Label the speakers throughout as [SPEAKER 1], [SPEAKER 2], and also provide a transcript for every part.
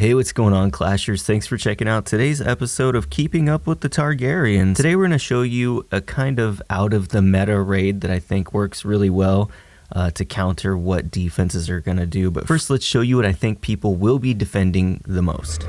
[SPEAKER 1] Hey, what's going on, Clashers? Thanks for checking out today's episode of Keeping Up with the Targaryens. Today we're going to show you a kind of out of the meta raid that I think works really well to counter what defenses are going to do. But first, let's show you what I think people will be defending the most.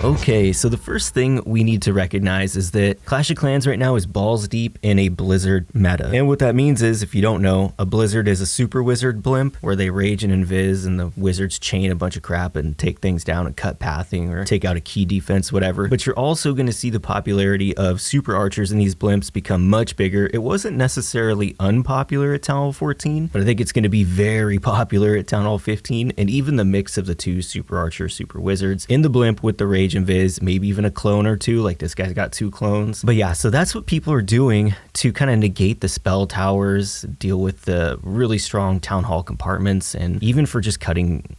[SPEAKER 1] Okay, so the first thing we need to recognize is that Clash of Clans right now is balls deep in a Blizzard meta. And what that means is, if you don't know, a Blizzard is a super wizard blimp where they rage and invis and the wizards chain a bunch of crap and take things down and cut pathing or take out a key defense, whatever. But you're also going to see the popularity of super archers in these blimps become much bigger. It wasn't necessarily unpopular at Town Hall 14, but I think it's going to be very popular at Town Hall 15, and even the mix of the two, super archer, super wizards, in the blimp with the rage invis, maybe even a clone or two, like this guy's got 2 clones. But yeah, so that's what people are doing to kind of negate the spell towers, deal with the really strong town hall compartments, and even for just cutting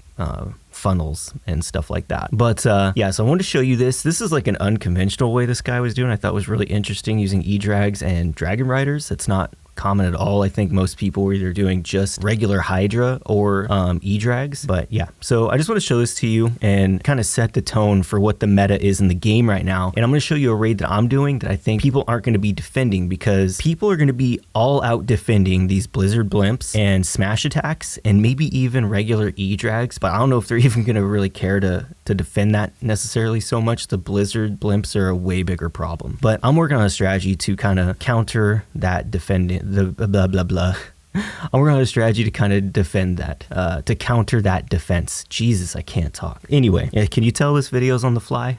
[SPEAKER 1] funnels and stuff like that. But yeah, so I wanted to show you this. This is like an unconventional way this guy was doing. I thought was really interesting, using Edrags and Dragon Riders. It's not common at all. I think most people were either doing just regular Hydra or Edrags. But yeah, so I just want to show this to you and kind of set the tone for what the meta is in the game right now. And I'm going to show you a raid that I'm doing that I think people aren't going to be defending, because people are going to be all out defending these Blizzard blimps and smash attacks and maybe even regular Edrags. But I don't know if they're even going to really care to defend that necessarily so much. The Blizzard blimps are a way bigger problem. But I'm working on a strategy to kind of counter that defending the blah blah blah. I'm working on a strategy to kind of defend that, to counter that defense. Jesus, I can't talk. Anyway, can you tell this video's on the fly?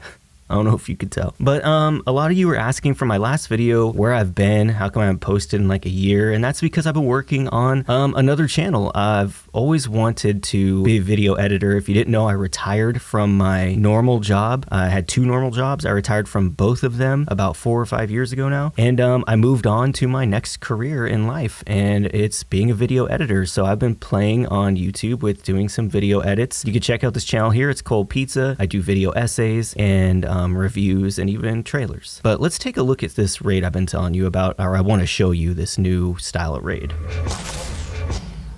[SPEAKER 1] I don't know if you could tell. But a lot of you were asking for my last video where I've been, how come I haven't posted in like a year, and that's because I've been working on another channel. I've always wanted to be a video editor. If you didn't know, I retired from my normal job. I had 2 normal jobs. I retired from both of them about 4 or 5 years ago now, and I moved on to my next career in life, and it's being a video editor. So I've been playing on YouTube with doing some video edits. You can check out this channel here. It's Cold Pizza. I do video essays and reviews and even trailers. But let's take a look at this raid I've been telling you about, or I want to show you this new style of raid.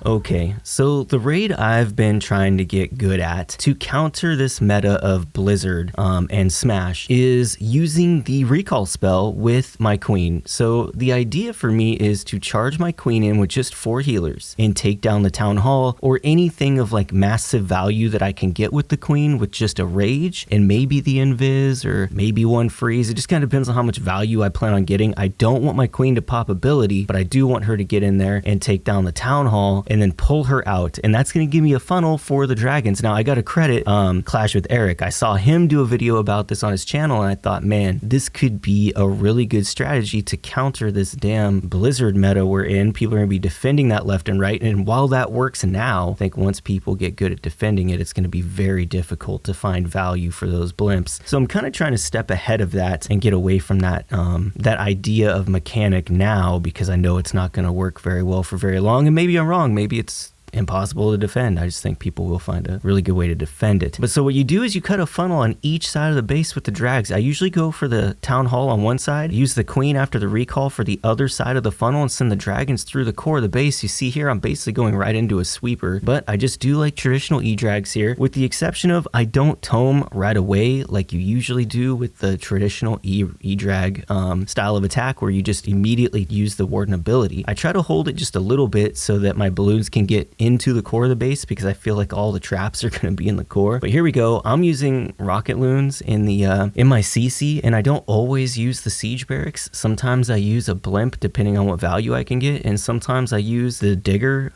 [SPEAKER 1] Okay, so the raid I've been trying to get good at to counter this meta of Blizzard and Smash is using the recall spell with my queen. So the idea for me is to charge my queen in with just 4 healers and take down the town hall or anything of like massive value that I can get with the queen with just a rage and maybe the invis or maybe 1 freeze. It just kind of depends on how much value I plan on getting. I don't want my queen to pop ability, but I do want her to get in there and take down the town hall and then pull her out, and that's going to give me a funnel for the dragons. Now I got to credit Clash with Eric. I saw him do a video about this on his channel, and I thought, man, this could be a really good strategy to counter this damn Blizzard meta we're in. People are going to be defending that left and right, and while that works now, I think once people get good at defending it, it's going to be very difficult to find value for those blimps. So I'm kind of trying to step ahead of that and get away from that that idea of mechanic now, because I know it's not going to work very well for very long, and maybe I'm wrong. Maybe it's impossible to defend. I just think people will find a really good way to defend it. But so what you do is you cut a funnel on each side of the base with the drags. I usually go for the town hall on one side, use the queen after the recall for the other side of the funnel, and send the dragons through the core of the base. You see here, I'm basically going right into a sweeper, but I just do like traditional E-drags here, with the exception of I don't tome right away like you usually do with the traditional E-drag style of attack, where you just immediately use the warden ability. I try to hold it just a little bit so that my balloons can get into the core of the base, because I feel like all the traps are going to be in the core. But here we go. I'm using rocket loons in the in my CC, and I don't always use the siege barracks. Sometimes I use a blimp depending on what value I can get, and sometimes I use the digger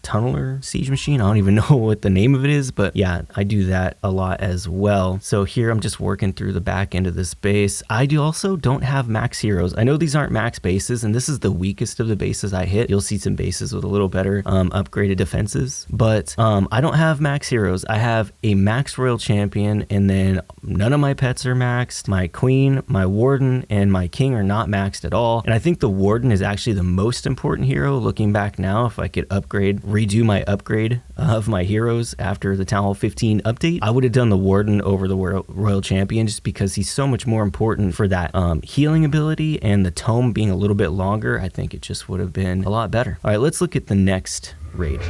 [SPEAKER 1] tunneler siege machine. I don't even know what the name of it is, but yeah, I do that a lot as well. So here I'm just working through the back end of this base. I also don't have max heroes. I know these aren't max bases, and this is the weakest of the bases I hit. You'll see some bases with a little better upgraded defenses, but I don't have max heroes. I have a max royal champion, and then none of my pets are maxed. My queen, my warden, and my king are not maxed at all, and I think the warden is actually the most important hero looking back now. If I could redo my upgrade of my heroes after the Town Hall 15 update, I would have done the warden over the royal champion, just because he's so much more important for that healing ability, and the tome being a little bit longer, I think it just would have been a lot better. All right, let's look at the next raid.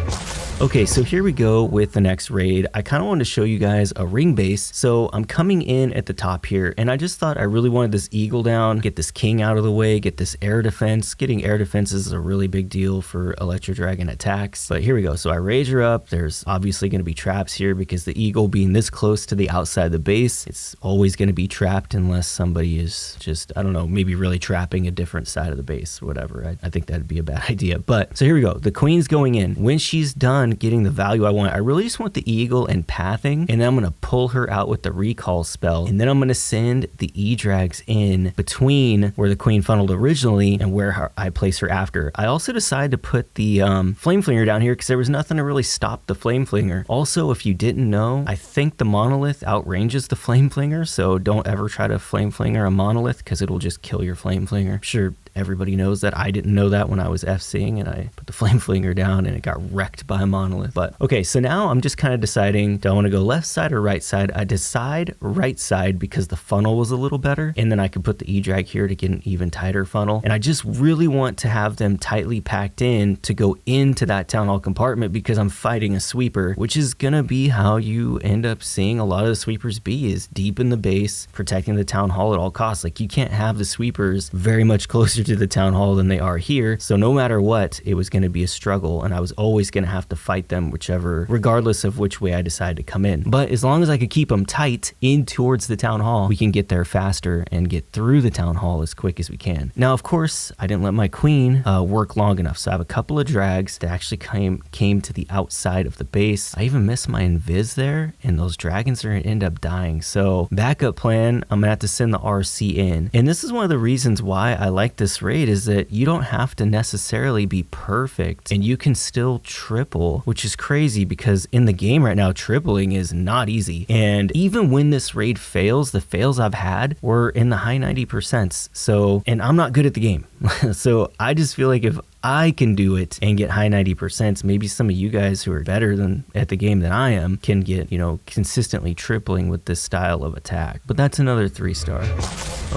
[SPEAKER 1] Okay, so here we go with the next raid. I kind of wanted to show you guys a ring base. So I'm coming in at the top here, and I just thought I really wanted this eagle down, get this king out of the way, get this air defense. Getting air defenses is a really big deal for Electro Dragon attacks. But here we go. So I rage her up. There's obviously going to be traps here because the eagle being this close to the outside of the base, it's always going to be trapped unless somebody is just, I don't know, maybe really trapping a different side of the base, whatever. I think that'd be a bad idea. But so here we go. The queen's going in. When she's done getting the value I want, I really just want the eagle and pathing, and then I'm going to pull her out with the recall spell, and then I'm going to send the Edrags in between where the queen funneled originally and where I place her after. I also decided to put the flame flinger down here because there was nothing to really stop the flame flinger. Also, if you didn't know, I think the monolith outranges the flame flinger, so don't ever try to flame flinger a monolith because it'll just kill your flame flinger. I'm sure everybody knows that. I didn't know that when I was FCing and I put the flame flinger down and it got wrecked by a monolith. But okay, so now I'm just kind of deciding, do I want to go left side or right side? I decide right side because the funnel was a little better, and then I could put the E-Drag here to get an even tighter funnel. And I just really want to have them tightly packed in to go into that town hall compartment because I'm fighting a sweeper, which is gonna be how you end up seeing a lot of the sweepers be, is deep in the base, protecting the town hall at all costs. Like, you can't have the sweepers very much closer to the town hall than they are here. So no matter what, it was going to be a struggle, and I was always going to have to fight them regardless of which way I decide to come in. But as long as I could keep them tight in towards the town hall, we can get there faster and get through the town hall as quick as we can. Now, of course, I didn't let my queen work long enough, so I have a couple of drags that actually came to the outside of the base. I even missed my invis there, and those dragons are going to end up dying. So backup plan, I'm going to have to send the RC in. And this is one of the reasons why I like this raid, is that you don't have to necessarily be perfect and you can still triple, which is crazy because in the game right now, tripling is not easy. And even when this raid fails, the fails I've had were in the high 90%. So, and I'm not good at the game. So I just feel like if I can do it and get high 90%, maybe some of you guys who are better than at the game than I am can get, you know, consistently tripling with this style of attack. But that's another 3-star.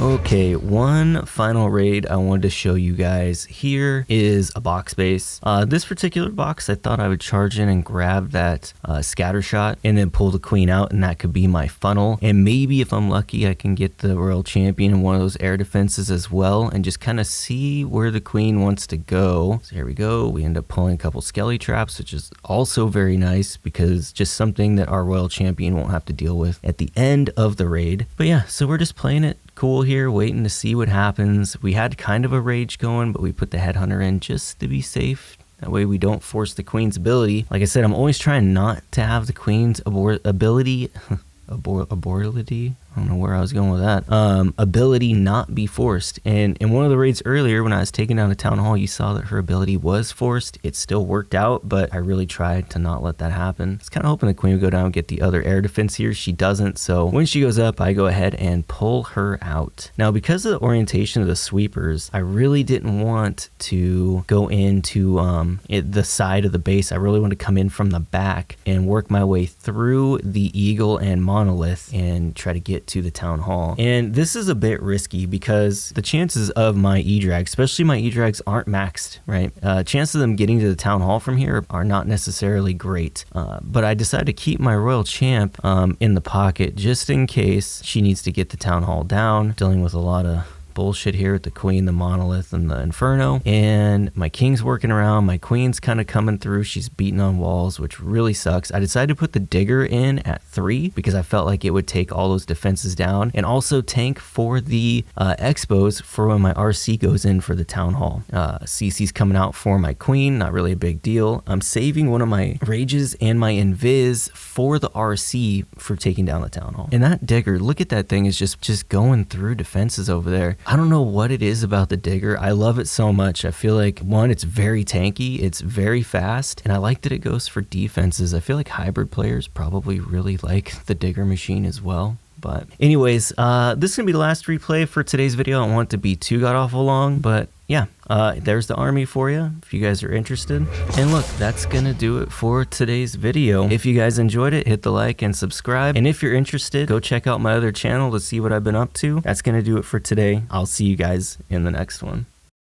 [SPEAKER 1] Okay, one final raid I wanted to show you guys here is a box base. This particular box, I thought I would charge in and grab that scatter shot and then pull the queen out, and that could be my funnel. And maybe if I'm lucky, I can get the royal champion in one of those air defenses as well and just kind of see where the queen wants to go. So here we go. We end up pulling a couple skelly traps, which is also very nice because just something that our royal champion won't have to deal with at the end of the raid. But yeah, so we're just playing it cool here, waiting to see what happens. We had kind of a rage going, but we put the headhunter in just to be safe. That way we don't force the queen's ability. Like I said, I'm always trying not to have the queen's ability ability. I don't know where I was going with that. Ability not be forced. And in one of the raids earlier, when I was taking down the town hall, you saw that her ability was forced. It still worked out, but I really tried to not let that happen. I was kind of hoping the queen would go down and get the other air defense here. She doesn't. So when she goes up, I go ahead and pull her out. Now, because of the orientation of the sweepers, I really didn't want to go into the side of the base. I really want to come in from the back and work my way through the eagle and monolith and try to get to the town hall. And this is a bit risky because the chances of my Edrags, especially my Edrags, aren't maxed, right? Chances of them getting to the town hall from here are not necessarily great. But I decided to keep my royal champ in the pocket just in case she needs to get the town hall down, dealing with a lot of bullshit here with the queen, the monolith, and the inferno. And my king's working around, my queen's kind of coming through, she's beating on walls, which really sucks. I decided to put the digger in at 3 because I felt like it would take all those defenses down and also tank for the expos for when my RC goes in for the town hall. CC's coming out for my queen, not really a big deal. I'm saving one of my rages and my invis for the RC for taking down the town hall. And that digger, look at that thing, is just going through defenses over there. I don't know what it is about the digger. I love it so much. I feel like, one, it's very tanky, it's very fast, and I like that it goes for defenses. I feel like hybrid players probably really like the digger machine as well. But anyways, this is gonna be the last replay for today's video. I don't want it to be too god-awful long, but yeah, there's the army for you if you guys are interested. And look, that's gonna do it for today's video. If you guys enjoyed it, hit the like and subscribe. And if you're interested, go check out my other channel to see what I've been up to. That's gonna do it for today. I'll see you guys in the next one.